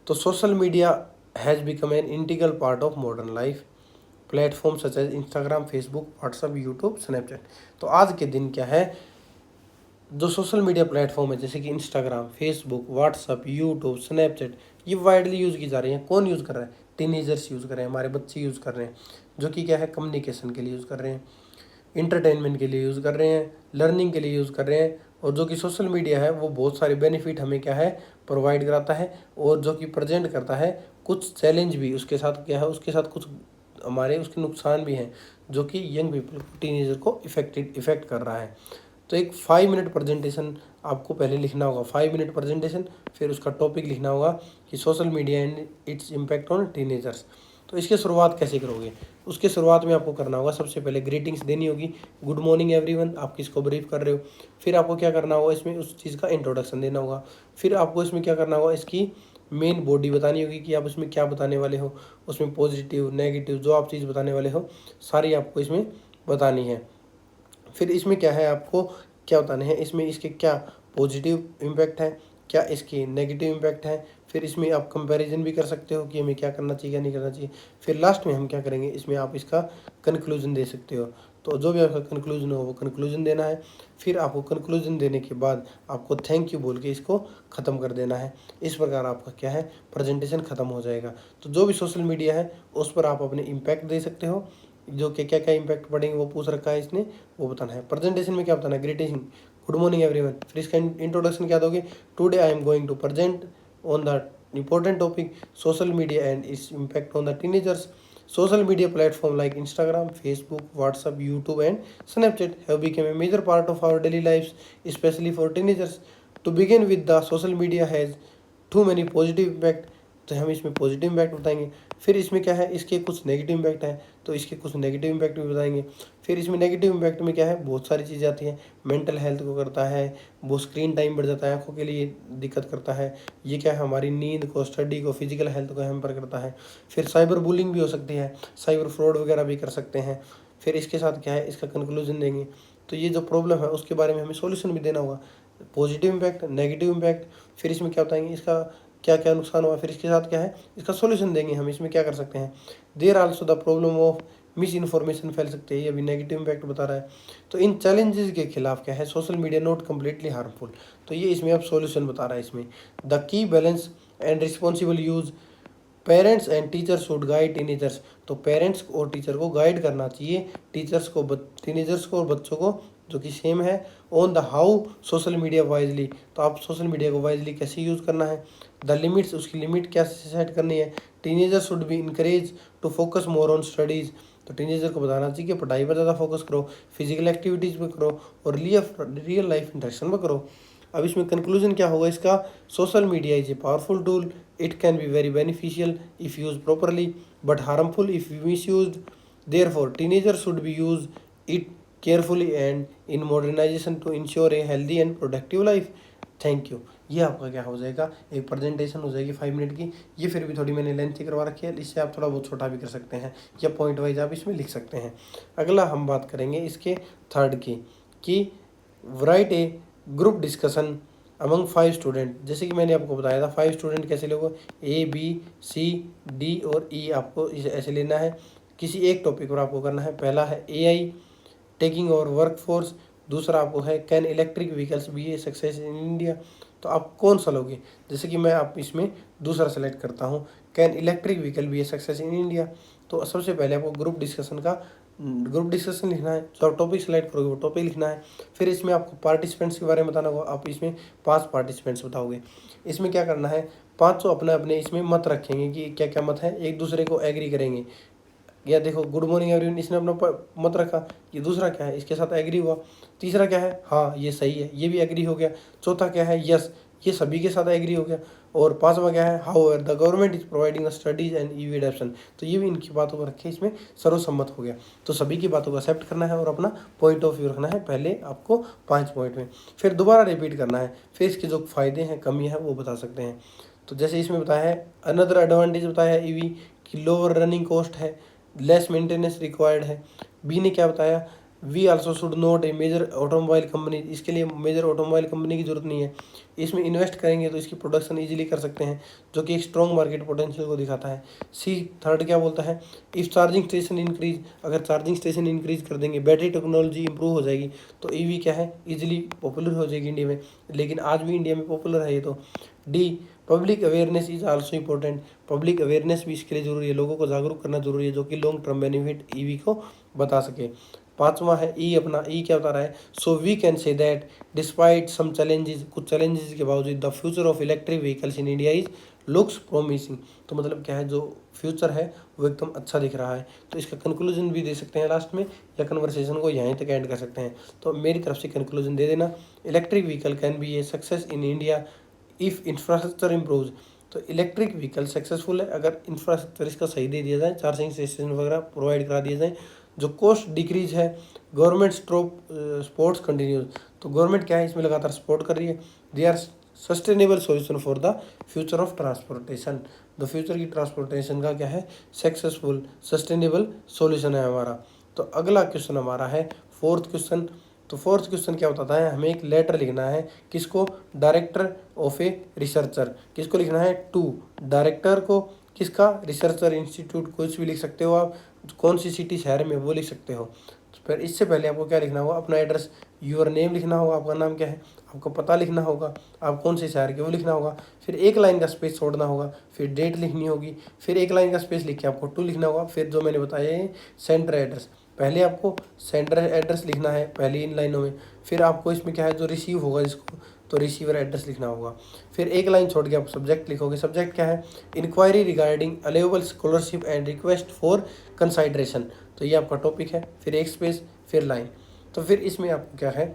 तो social media has become an integral part of modern life, platform such as Instagram, Facebook, WhatsApp, YouTube, Snapchat. तो आज के दिन क्या है, जो सोशल मीडिया प्लेटफॉर्म है जैसे कि Instagram, Facebook, WhatsApp, YouTube, Snapchat, ये वाइडली यूज़ की जा रही हैं। कौन यूज़ कर रहा है? टीनेजर्स यूज़ कर रहे हैं, हमारे बच्चे यूज़ कर रहे हैं, जो कि क्या है, कम्युनिकेशन के लिए यूज़ कर रहे हैं, इंटरटेनमेंट के लिए यूज़ कर रहे हैं, लर्निंग के लिए यूज़ कर रहे हैं। और जो कि सोशल मीडिया है वो बहुत सारे बेनिफिट हमें क्या है, प्रोवाइड कराता है, और जो कि प्रेजेंट करता है कुछ चैलेंज भी उसके साथ क्या है, उसके साथ कुछ हमारे उसके नुकसान भी हैं, जो कि यंग पीपल टीनेजर को इफेक्ट कर रहा है। तो एक 5 मिनट प्रेजेंटेशन आपको पहले लिखना होगा, 5 मिनट प्रेजेंटेशन, फिर उसका टॉपिक लिखना होगा कि social media and its impact on teenagers. तो इसकी शुरुआत कैसे करोगे? उसके शुरुआत में आपको करना होगा, सबसे पहले ग्रीटिंग्स देनी होगी, गुड मॉर्निंग एवरीवन, आप किसको ब्रीफ कर रहे हो। फिर आपको क्या करना होगा, इसमें उस चीज़ का इंट्रोडक्शन देना होगा। फिर आपको इसमें क्या करना होगा, इसकी मेन बॉडी बतानी होगी कि आप इसमें क्या बताने वाले हो, उसमें पॉजिटिव नेगेटिव जो आप चीज़ बताने वाले हो सारी आपको इसमें बतानी है। फिर इसमें क्या है, आपको क्या बताने हैं, इसमें इसके क्या पॉजिटिव इम्पैक्ट है, क्या इसके नेगेटिव इम्पैक्ट है। फिर इसमें आप कंपैरिजन भी कर सकते हो कि हमें क्या करना चाहिए क्या नहीं करना चाहिए। फिर लास्ट में हम क्या करेंगे, इसमें आप इसका कंक्लूजन दे सकते हो। तो जो भी आपका कंक्लूजन हो वो कंक्लूजन देना है। फिर आपको कंक्लूजन देने के बाद आपको थैंक यू बोल के इसको ख़त्म कर देना है। इस प्रकार आपका क्या है, प्रेजेंटेशन ख़त्म हो जाएगा। तो जो भी सोशल मीडिया है उस पर आप अपने इम्पैक्ट दे सकते हो, जो कि क्या क्या इम्पैक्ट पड़ेंगे वो पूछ रखा है इसने, वो बताना है। प्रेजेंटेशन में क्या बताना है, ग्रीटिंग, गुड मॉर्निंग एवरीवन। फिर इसका इंट्रोडक्शन क्या दोगे, today I am going to present on the important topic, social media and its impact on the teenagers. Social media platform like Instagram, Facebook, WhatsApp, YouTube and Snapchat have become a major part of our daily lives, especially for teenagers. To begin with, the social media has too many positive impact, तो हम इसमें positive impact बताएंगे। फिर इसमें क्या है, इसके कुछ नेगेटिव इम्पैक्ट हैं, तो इसके कुछ नेगेटिव इम्पैक्ट भी बताएंगे। फिर इसमें नेगेटिव इम्पैक्ट में क्या है, बहुत सारी चीज़ें आती हैं, मेंटल हेल्थ को करता है, वो स्क्रीन टाइम बढ़ जाता है, आंखों के लिए दिक्कत करता है, ये क्या है, हमारी नींद को, स्टडी को, फिजिकल हेल्थ को हैम्पर करता है। फिर साइबर बुलिंग भी हो सकती है, साइबर फ्रॉड वगैरह भी कर सकते हैं। फिर इसके साथ क्या है, इसका कंक्लूजन देंगे। तो ये जो प्रॉब्लम है उसके बारे में हमें सॉल्यूशन भी देना होगा, पॉजिटिव इम्पैक्ट, नेगेटिव इम्पैक्ट, फिर इसमें क्या बताएंगे, इसका क्या क्या नुकसान हुआ, फिर इसके साथ क्या है, इसका सॉल्यूशन देंगे हम, इसमें क्या कर सकते हैं। There also the problem of misinformation फैल सकती है, ये अभी नेगेटिव इम्पैक्ट बता रहा है। तो इन चैलेंजेस के खिलाफ क्या है, social media not completely harmful, तो ये इसमें अब सॉल्यूशन बता रहा है इसमें। The key balance and responsible use, parents and teachers should guide teenagers, तो पेरेंट्स और टीचर को गाइड करना चाहिए, टीचर्स को टीनेजर्स को और बच्चों को, जो कि सेम है। On the how social media wisely, तो आप सोशल मीडिया को वाइजली कैसे यूज़ करना है। द लिमिट्स, उसकी लिमिट क्या सेट करनी है। Teenager should be encourage to focus more on studies, तो टीनेजर को बताना चाहिए कि पढ़ाई पर ज़्यादा फोकस करो, फिजिकल एक्टिविटीज़ पर करो, और रियल लाइफ इंटरेक्शन पर करो। अब इसमें कंक्लूजन क्या होगा इसका, social media is a powerful tool, it can be very beneficial if use properly but harmful if misuse, therefore teenager should be use it carefully and in modernization to ensure a healthy and productive life. Thank you. ये आपका क्या हो जाएगा, एक presentation हो जाएगी 5 minute की। ये फिर भी थोड़ी मैंने लेंथी करवा रखी है, इससे आप थोड़ा बहुत छोटा भी कर सकते हैं, या पॉइंट वाइज आप इसमें लिख सकते हैं। अगला हम बात करेंगे इसके थर्ड की, कि राइट ए ग्रुप डिस्कशन अमंग 5 स्टूडेंट। जैसे कि मैंने आपको बताया था 5 स्टूडेंट कैसे लोगों, ए बी सी डी और ई, आपको इसे ऐसे लेना है, किसी एक टॉपिक पर आपको करना है। पहला है AI taking over workforce, दूसरा आपको है can electric vehicles be a success in India, तो आप कौन सा लोगे। जैसे कि मैं आप इसमें दूसरा सेलेक्ट करता हूँ, can electric vehicle be a success in India. तो सबसे पहले आपको ग्रुप डिस्कशन लिखना है, जो आप टॉपिक सेलेक्ट करोगे वो टॉपिक लिखना है। फिर इसमें आपको पार्टिसिपेंट्स के बारे में बताना होगा, आप इसमें 5 पार्टिसिपेंट्स बताओगे। इसमें क्या करना है, 500 अपने अपने इसमें मत रखेंगे कि क्या क्या मत है, एक दूसरे को एग्री करेंगे। या देखो गुड मॉर्निंग एवरीवन, इसने अपना मत रखा, ये दूसरा क्या है, इसके साथ एग्री हुआ। तीसरा क्या है, हाँ ये सही है, ये भी एग्री हो गया। चौथा क्या है, यस, ये सभी के साथ एग्री हो गया। और पांचवा क्या है, however the government is providing studies and EV adaptation, तो ये भी इनकी बातों को रखे, इसमें सर्वसम्मत हो गया। तो सभी की बातों को एक्सेप्ट करना है और अपना पॉइंट ऑफ व्यू रखना है पहले आपको 5 पॉइंट में, फिर दोबारा रिपीट करना है, फिर इसके जो फायदे हैं कमी है वो बता सकते हैं। तो जैसे इसमें बताया है, अनदर एडवांटेज बताया है ईवी की लोअर रनिंग कॉस्ट है, लेस मेंटेनेंस रिक्वायर्ड है। बी ने क्या बताया, we also should not a major automobile company, इसके लिए मेजर ऑटोमोबाइल कंपनी की जरूरत नहीं है। इसमें इन्वेस्ट करेंगे तो इसकी प्रोडक्शन इजीली कर सकते हैं, जो कि एक स्ट्रॉन्ग मार्केट पोटेंशियल को दिखाता है। सी थर्ड क्या बोलता है, इफ चार्जिंग स्टेशन इंक्रीज, अगर चार्जिंग स्टेशन इंक्रीज कर देंगे, बैटरी टेक्नोलॉजी इंप्रूव हो जाएगी, तो ईवी क्या है इजीली पॉपुलर हो जाएगी इंडिया में, लेकिन आज भी इंडिया में पॉपुलर है ये तो। D public awareness is also important, public awareness भी इसके लिए जरूरी है, लोगों को जागरूक करना जरूरी है, जो कि लॉन्ग टर्म बेनिफिट ईवी को बता सके। पांचवा है ई, अपना ई क्या बता रहा है, so we can say that despite some challenges, कुछ चैलेंजेस के बावजूद the future of electric vehicles in India is looks promising, तो मतलब क्या है, जो फ्यूचर है वो एकदम अच्छा दिख रहा है। तो इसका कंक्लूजन भी दे सकते हैं लास्ट में, या कन्वर्सेशन को यहीं तक एंड कर सकते हैं। तो मेरी तरफ से कंक्लूजन दे देना, electric vehicle can be a success in India if infrastructure improves, तो इलेक्ट्रिक व्हीकल सक्सेसफुल है अगर इंफ्रास्ट्रक्चर इसका सही दे दिया जाए, चार्जिंग स्टेशन वगैरह प्रोवाइड करा दिया जाए, जो कॉस्ट डिक्रीज है, गवर्नमेंट सपोर्ट्स कंटिन्यूज, तो गवर्नमेंट क्या है इसमें लगातार सपोर्ट कर रही है। They are sustainable solution for the future of transportation, the future की ट्रांसपोर्टेशन का क्या है, सक्सेसफुल सस्टेनेबल सॉल्यूशन है हमारा। तो अगला क्वेश्चन हमारा है फोर्थ क्वेश्चन। तो फोर्थ क्वेश्चन क्या बताता है, हमें एक लेटर लिखना है, किसको, डायरेक्टर ऑफ ए रिसर्चर, किसको लिखना है, टू डायरेक्टर को, किसका, रिसर्चर इंस्टीट्यूट, कुछ भी लिख सकते हो आप, कौन सी सिटी शहर में वो लिख सकते हो। तो फिर इससे पहले आपको क्या लिखना होगा, अपना एड्रेस, यूर नेम लिखना होगा, आपका नाम क्या है, आपको पता लिखना होगा, आप कौन से शहर के वो लिखना होगा, फिर एक लाइन का स्पेस छोड़ना होगा, फिर डेट लिखनी होगी, फिर एक लाइन का स्पेस लिख के आपको टू लिखना होगा, फिर जो मैंने बताया है सेंटर एड्रेस, पहले आपको सेंटर एड्रेस लिखना है पहली इन लाइनों में, फिर आपको इसमें क्या है जो रिसीव होगा इसको, तो रिसीवर एड्रेस लिखना होगा, फिर एक लाइन छोड़ के आप सब्जेक्ट लिखोगे, सब्जेक्ट क्या है, inquiry regarding available scholarship and request for consideration, तो ये आपका टॉपिक है, फिर एक स्पेस, फिर लाइन। तो फिर इसमें आपको क्या है,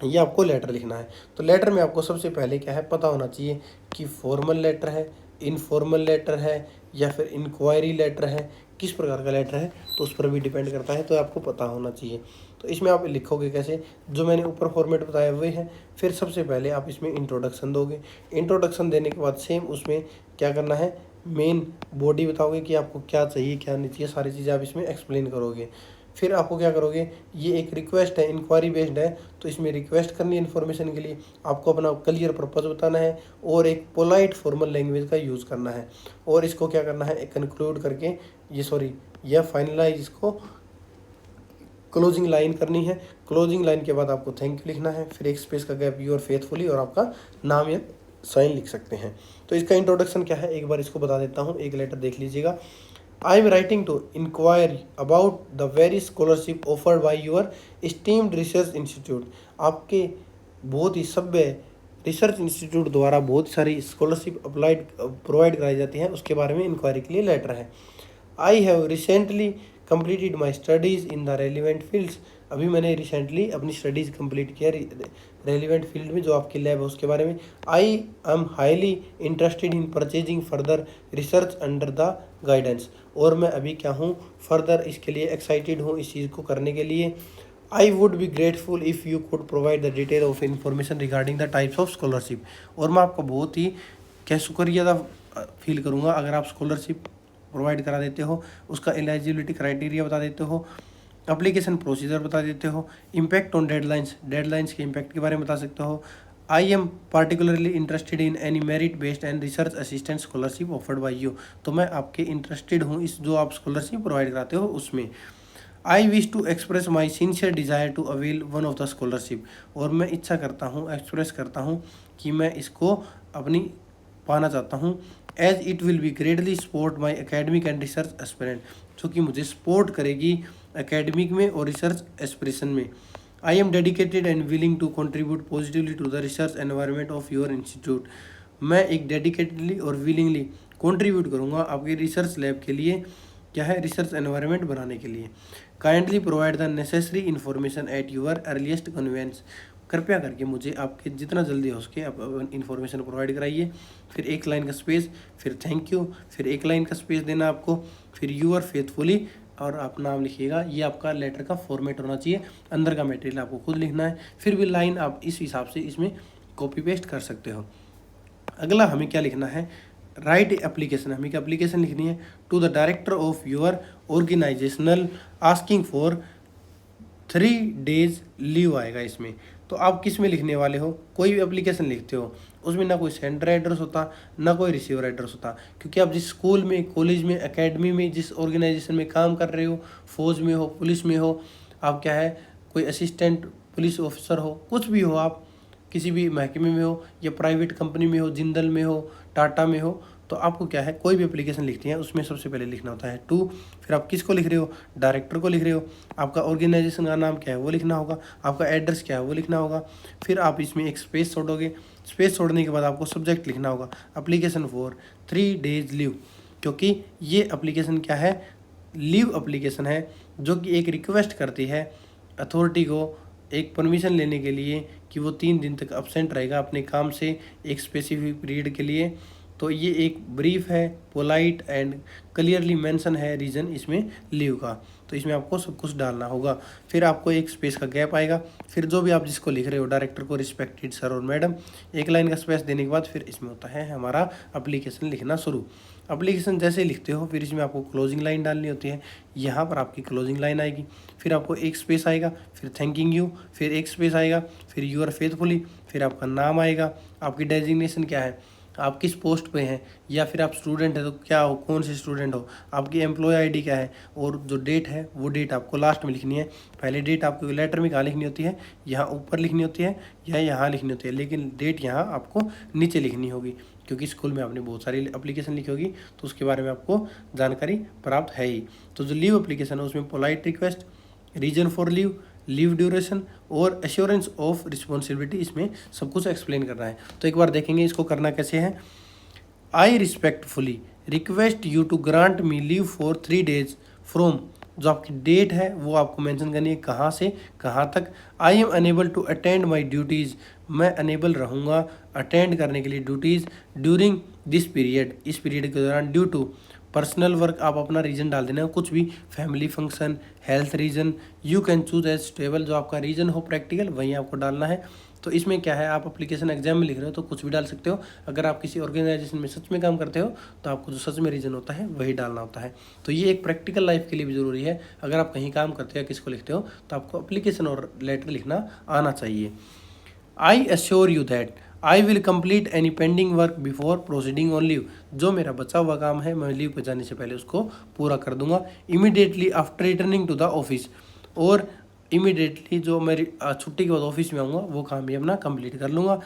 ये आपको लेटर लिखना है। तो लेटर में आपको सबसे पहले क्या है पता होना चाहिए कि फॉर्मल लेटर है, इनफॉर्मल लेटर है, या फिर इंक्वायरी लेटर है, किस प्रकार का लेटर है, तो उस पर भी डिपेंड करता है, तो आपको पता होना चाहिए। तो इसमें आप लिखोगे कैसे, जो मैंने ऊपर फॉर्मेट बताया हुए हैं। फिर सबसे पहले आप इसमें इंट्रोडक्शन दोगे, इंट्रोडक्शन देने के बाद सेम उसमें क्या करना है, मेन बॉडी बताओगे कि आपको क्या चाहिए क्या नहीं चाहिए, सारी चीज़ें आप इसमें एक्सप्लेन करोगे। फिर आपको क्या करोगे, ये एक रिक्वेस्ट है, इंक्वायरी बेस्ड है, तो इसमें रिक्वेस्ट करनी है इन्फॉर्मेशन के लिए, आपको अपना क्लियर पर्पज बताना है, और एक पोलाइट फॉर्मल लैंग्वेज का यूज़ करना है, और इसको क्या करना है, कंक्लूड करके या फाइनलाइज, इसको क्लोजिंग लाइन करनी है। क्लोजिंग लाइन के बाद आपको थैंक यू लिखना है, फिर एक स्पेस का गैप, यूर फेथफुली, और आपका नाम या साइन लिख सकते हैं। तो इसका इंट्रोडक्शन क्या है, एक बार इसको बता देता हूँ, एक लेटर देख लीजिएगा। I am writing to inquire about the very scholarship offered by your esteemed research institute, आपके बहुत ही सभ्य रिसर्च इंस्टीट्यूट द्वारा बहुत सारी स्कॉलरशिप अप्लाइड प्रोवाइड कराई जाती हैं, उसके बारे में इंक्वायरी के लिए लेटर है। I have recently completed my studies in the relevant fields, अभी मैंने रिसेंटली अपनी स्टडीज़ कंप्लीट किया रेलिवेंट फील्ड में, जो आपकी लैब है उसके बारे में। I M highly interested in purchasing further research under the guidance, और मैं अभी क्या हूँ, फर्दर इसके लिए एक्साइटेड हूँ इस चीज़ को करने के लिए। I would be grateful if you could provide the detail of information regarding the types of scholarship, और मैं आपको बहुत ही क्या शुक्रिया फील करूँगा अगर आप स्कॉलरशिप प्रोवाइड करा देते हो, उसका एलिजिबिलिटी क्राइटेरिया बता देते हो, एप्लीकेशन प्रोसीजर बता देते हो, इम्पैक्ट ऑन डेडलाइंस के इम्पैक्ट के बारे में बता सकते हो। I am particularly interested in any merit based and research assistant scholarship offered by you, तो मैं आपके इंटरेस्टेड हूँ इस जो आप स्कॉलरशिप प्रोवाइड कराते हो उसमें। I wish to express my sincere desire to avail one of the scholarship, और मैं इच्छा करता हूँ, एक्सप्रेस करता हूँ कि मैं इसको अपनी पाना चाहता हूँ। As it will be greatly support my academic and research aspirant, जो कि मुझे सपोर्ट करेगी एकेडमिक में और रिसर्च एस्पिरेशन में। I am dedicated and willing to contribute positively to the research environment of your institute, मैं एक डेडिकेटेडली और विलिंगली कंट्रीब्यूट करूँगा आपके रिसर्च लैब के लिए, क्या है, रिसर्च एनवायरनमेंट बनाने के लिए। Kindly provide the necessary information at your earliest convenience, कृपया करके मुझे आपके जितना जल्दी हो सके आप इन्फॉर्मेशन प्रोवाइड कराइए। फिर एक लाइन का स्पेस, फिर थैंक यू, फिर एक लाइन का स्पेस देना आपको, फिर यूर फेथफुली, और आप नाम लिखिएगा। ये आपका लेटर का फॉर्मेट होना चाहिए, अंदर का मटेरियल आपको खुद लिखना है, फिर भी लाइन आप इस हिसाब से इसमें कॉपी पेस्ट कर सकते हो। अगला हमें क्या लिखना है, राइट एप्लीकेशन, हमें क्या एप्लीकेशन लिखनी है, to the director of your organisational asking for 3 days leave आएगा इसमें। तो आप किस में लिखने वाले हो, कोई भी एप्लीकेशन लिखते हो उसमें ना कोई सेंडर एड्रेस होता, ना कोई रिसीवर एड्रेस होता, क्योंकि आप जिस स्कूल में, कॉलेज में, एकेडमी में, जिस ऑर्गेनाइजेशन में काम कर रहे हो, फौज में हो, पुलिस में हो, आप क्या है कोई असिस्टेंट पुलिस ऑफिसर हो, कुछ भी हो, आप किसी भी महकमे में हो या प्राइवेट कंपनी में हो, जिंदल में हो, टाटा में हो, तो आपको क्या है कोई भी एप्लीकेशन लिखती है उसमें सबसे पहले लिखना होता है टू। फिर आप किसको लिख रहे हो, डायरेक्टर को लिख रहे हो, आपका ऑर्गेनाइजेशन का नाम क्या है वो लिखना होगा, आपका एड्रेस क्या है वो लिखना होगा। फिर आप इसमें एक स्पेस छोड़ोगे, स्पेस छोड़ने के बाद आपको सब्जेक्ट लिखना होगा एप्लीकेशन फॉर 3 डेज लीव, क्योंकि ये एप्लीकेशन क्या है, लीव एप्लीकेशन है, जो कि एक रिक्वेस्ट करती है अथॉरिटी को एक परमिशन लेने के लिए कि वो 3 दिन तक अब्सेंट रहेगा अपने काम से एक स्पेसिफिक पीरियड के लिए। तो ये एक ब्रीफ है, पोलाइट एंड क्लियरली मेंशन है रीज़न इसमें लीव का, तो इसमें आपको सब कुछ डालना होगा। फिर आपको एक स्पेस का गैप आएगा, फिर जो भी आप जिसको लिख रहे हो, डायरेक्टर को रिस्पेक्टेड सर और मैडम, एक लाइन का स्पेस देने के बाद फिर इसमें होता है हमारा एप्लीकेशन लिखना शुरू। एप्लीकेशन जैसे लिखते हो फिर इसमें आपको क्लोजिंग लाइन डालनी होती है, यहाँ पर आपकी क्लोजिंग लाइन आएगी, फिर आपको एक स्पेस आएगा, फिर थैंकिंग यू, फिर एक स्पेस आएगा, फिर यू आर फेथफुली, फिर आपका नाम आएगा, आपकी डेजिग्नेशन क्या है, आप किस पोस्ट पे हैं, या फिर आप स्टूडेंट है तो क्या हो, कौन से स्टूडेंट हो, आपकी एम्प्लॉय आईडी क्या है, और जो डेट है वो डेट आपको लास्ट में लिखनी है। पहले डेट आपको लेटर में कहाँ लिखनी होती है, यहाँ ऊपर लिखनी होती है या यहाँ लिखनी होती है, लेकिन डेट यहाँ आपको नीचे लिखनी होगी, क्योंकि स्कूल में आपने बहुत सारी एप्लीकेशन लिखी होगी तो उसके बारे में आपको जानकारी प्राप्त है ही। तो जो लीव एप्लीकेशन है उसमें polite request, reason for leave, leave duration और एश्योरेंस ऑफ रिस्पॉन्सिबिलिटी, इसमें सब कुछ एक्सप्लेन करना है। तो एक बार देखेंगे इसको करना कैसे है। I respectfully request you to grant me leave for 3 days from, जो आपकी डेट है वो आपको मेंशन करनी है कहाँ से कहाँ तक। I am unable to attend my duties, मैं अनेबल रहूँगा अटेंड करने के लिए ड्यूटीज़ ड्यूरिंग दिस पीरियड, इस पीरियड के दौरान, ड्यू टू पर्सनल वर्क, आप अपना रीज़न डाल देना, कुछ भी, family function, health reason, you can choose as stable, जो आपका रीज़न हो प्रैक्टिकल वही आपको डालना है। तो इसमें क्या है, आप एप्लीकेशन एग्जाम में लिख रहे हो तो कुछ भी डाल सकते हो, अगर आप किसी ऑर्गेनाइजेशन में सच में काम करते हो तो आपको जो सच में रीज़न होता है वही डालना होता है। तो ये एक प्रैक्टिकल लाइफ के लिए भी ज़रूरी है, अगर आप कहीं काम करते हो या किसको लिखते हो तो आपको एप्लीकेशन और लेटर लिखना आना चाहिए। I assure you that I will complete any pending work before proceeding on leave, जो मेरा बचा हुआ काम है मैं लीव पर जाने से पहले उसको पूरा कर दूंगा। Immediately after returning to the office, और इमीडिएटली जो मेरी छुट्टी के बाद ऑफिस में आऊँगा वो काम भी अपना कंप्लीट कर लूँगा।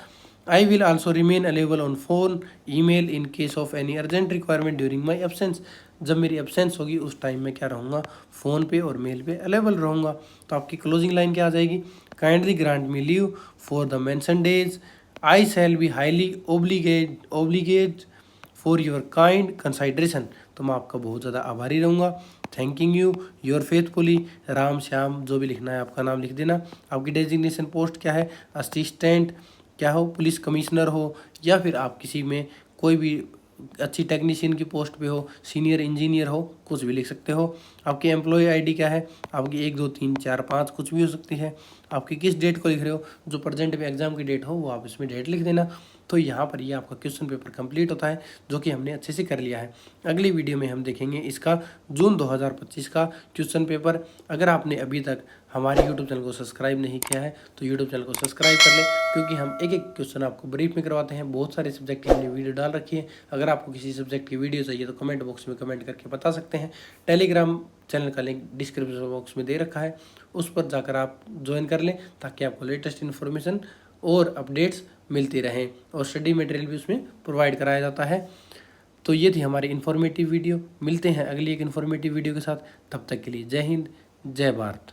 I will also remain available on phone email in case of any urgent requirement during my absence, जब मेरी एब्सेंस होगी उस टाइम में क्या रहूँगा, फ़ोन पे और मेल पे अवेलेबल रहूँगा। तो आपकी क्लोजिंग लाइन क्या आ जाएगी, kindly grant me leave for the mention days, I shall be highly obligate for your kind consideration, तो मैं आपका बहुत ज़्यादा आभारी रहूँगा। Thanking you your faithfully, Ram Shyam, जो भी लिखना है आपका नाम लिख देना। आपकी डेजिग्नेशन पोस्ट क्या है, असिस्टेंट क्या हो, पुलिस कमिश्नर हो, या फिर आप किसी में कोई भी अच्छी टेक्नीशियन की पोस्ट पे हो, सीनियर इंजीनियर हो, कुछ भी लिख सकते हो। आपकी एम्प्लॉय आईडी क्या है, आपकी 1 2 3 4 5 कुछ भी हो सकती है। आपकी किस डेट को लिख रहे हो, जो प्रेजेंट में एग्जाम की डेट हो वो आप इसमें डेट लिख देना। तो यहाँ पर ये आपका क्वेश्चन पेपर कंप्लीट होता है, जो कि हमने अच्छे से कर लिया है। अगली वीडियो में हम देखेंगे इसका जून 2025 का क्वेश्चन पेपर। अगर आपने अभी तक हमारे यूट्यूब चैनल को सब्सक्राइब नहीं किया है तो यूट्यूब चैनल को सब्सक्राइब कर लें, क्योंकि हम एक एक क्वेश्चन आपको ब्रीफ में करवाते हैं। बहुत सारे सब्जेक्ट की हमने वीडियो डाल रखी है, अगर आपको किसी सब्जेक्ट की वीडियो चाहिए तो कमेंट बॉक्स में कमेंट करके बता सकते हैं। टेलीग्राम चैनल का लिंक डिस्क्रिप्शन बॉक्स में दे रखा है, उस पर जाकर आप ज्वाइन कर लें, ताकि आपको लेटेस्ट इन्फॉर्मेशन और अपडेट्स मिलती रहें, और स्टडी मटेरियल भी उसमें प्रोवाइड कराया जाता है। तो ये थी हमारी इन्फॉर्मेटिव वीडियो, मिलते हैं अगली एक इन्फॉर्मेटिव वीडियो के साथ, तब तक के लिए जय हिंद जय भारत।